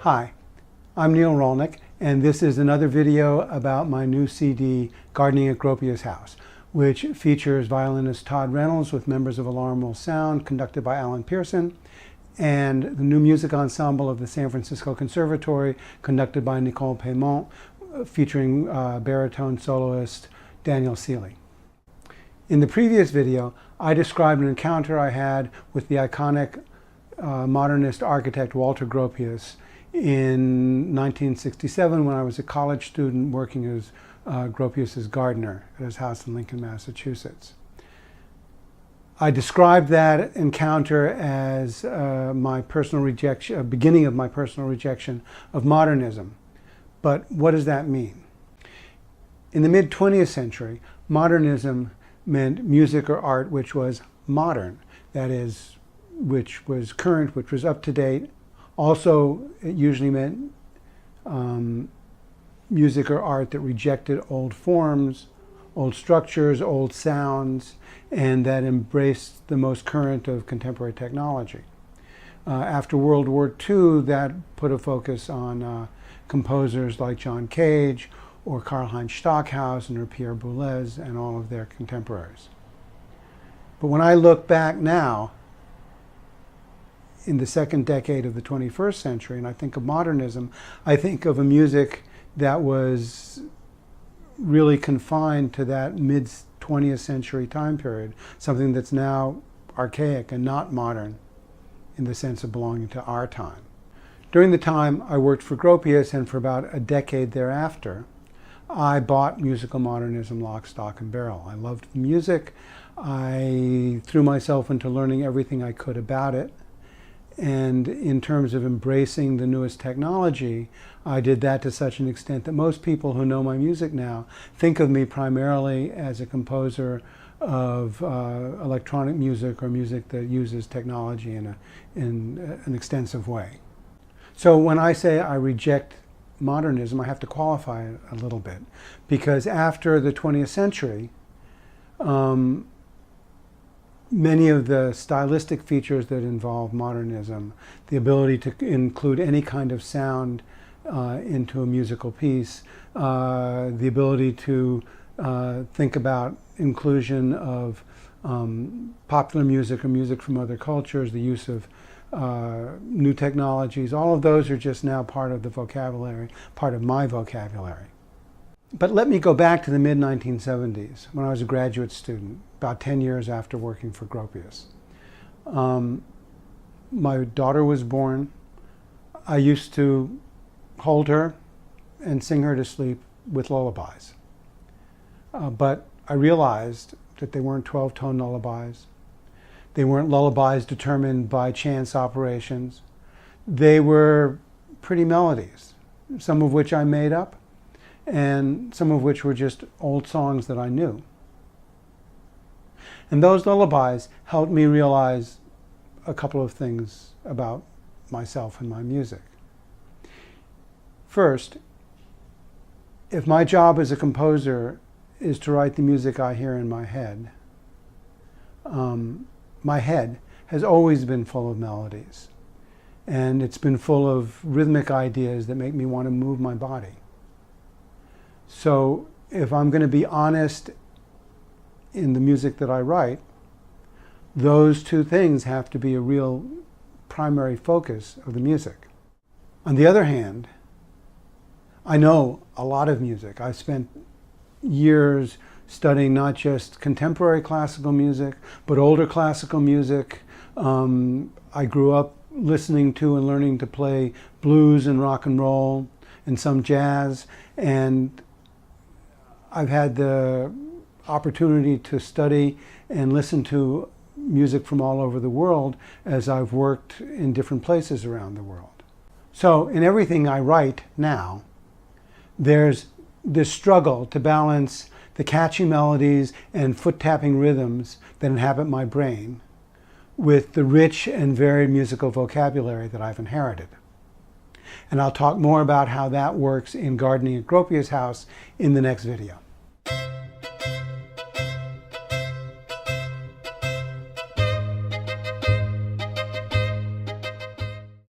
Hi, I'm Neil Rolnick, and this is another video about my new CD, Gardening at Gropius's House, which features violinist Todd Reynolds with members of Alarm Will Sound, conducted by Alan Pearson, and the new music ensemble of the San Francisco Conservatory, conducted by Nicole Paymont, featuring baritone soloist Daniel Seeley. In the previous video, I described an encounter I had with the iconic modernist architect Walter Gropius in 1967 when I was a college student working as Gropius's gardener at his house in Lincoln, Massachusetts. I described that encounter as my personal rejection, beginning of my personal rejection of modernism. But what does that mean? In the mid-20th century, modernism meant music or art which was modern, that is, which was current, which was up to date. Also, it usually meant music or art that rejected old forms, old structures, old sounds, and that embraced the most current of contemporary technology. After World War II, that put a focus on composers like John Cage or Karlheinz Stockhausen or Pierre Boulez and all of their contemporaries. But when I look back now, in the second decade of the 21st century, and I think of modernism, I think of a music that was really confined to that mid-20th century time period, something that's now archaic and not modern in the sense of belonging to our time. During the time I worked for Gropius, and for about a decade thereafter, I bought musical modernism lock, stock, and barrel. I loved the music. I threw myself into learning everything I could about it. And in terms of embracing the newest technology, I did that to such an extent that most people who know my music now think of me primarily as a composer of electronic music or music that uses technology in an extensive way. So when I say I reject modernism, I have to qualify it a little bit, because after the 20th century, many of the stylistic features that involve modernism, the ability to include any kind of sound into a musical piece, the ability to think about inclusion of popular music or music from other cultures, the use of new technologies, all of those are just now part of the vocabulary, part of my vocabulary. But let me go back to the mid-1970s, when I was a graduate student, about 10 years after working for Gropius. My daughter was born. I used to hold her and sing her to sleep with lullabies. But I realized that they weren't 12-tone lullabies. They weren't lullabies determined by chance operations. They were pretty melodies, some of which I made up, and some of which were just old songs that I knew. And those lullabies helped me realize a couple of things about myself and my music. First, if my job as a composer is to write the music I hear in my head has always been full of melodies. And it's been full of rhythmic ideas that make me want to move my body. So if I'm going to be honest in the music that I write, those two things have to be a real primary focus of the music. On the other hand, I know a lot of music. I've spent years studying not just contemporary classical music, but older classical music. I grew up listening to and learning to play blues and rock and roll and some jazz, and I've had the opportunity to study and listen to music from all over the world as I've worked in different places around the world. So in everything I write now, there's this struggle to balance the catchy melodies and foot-tapping rhythms that inhabit my brain with the rich and varied musical vocabulary that I've inherited. And I'll talk more about how that works in Gardening at Gropius's House in the next video.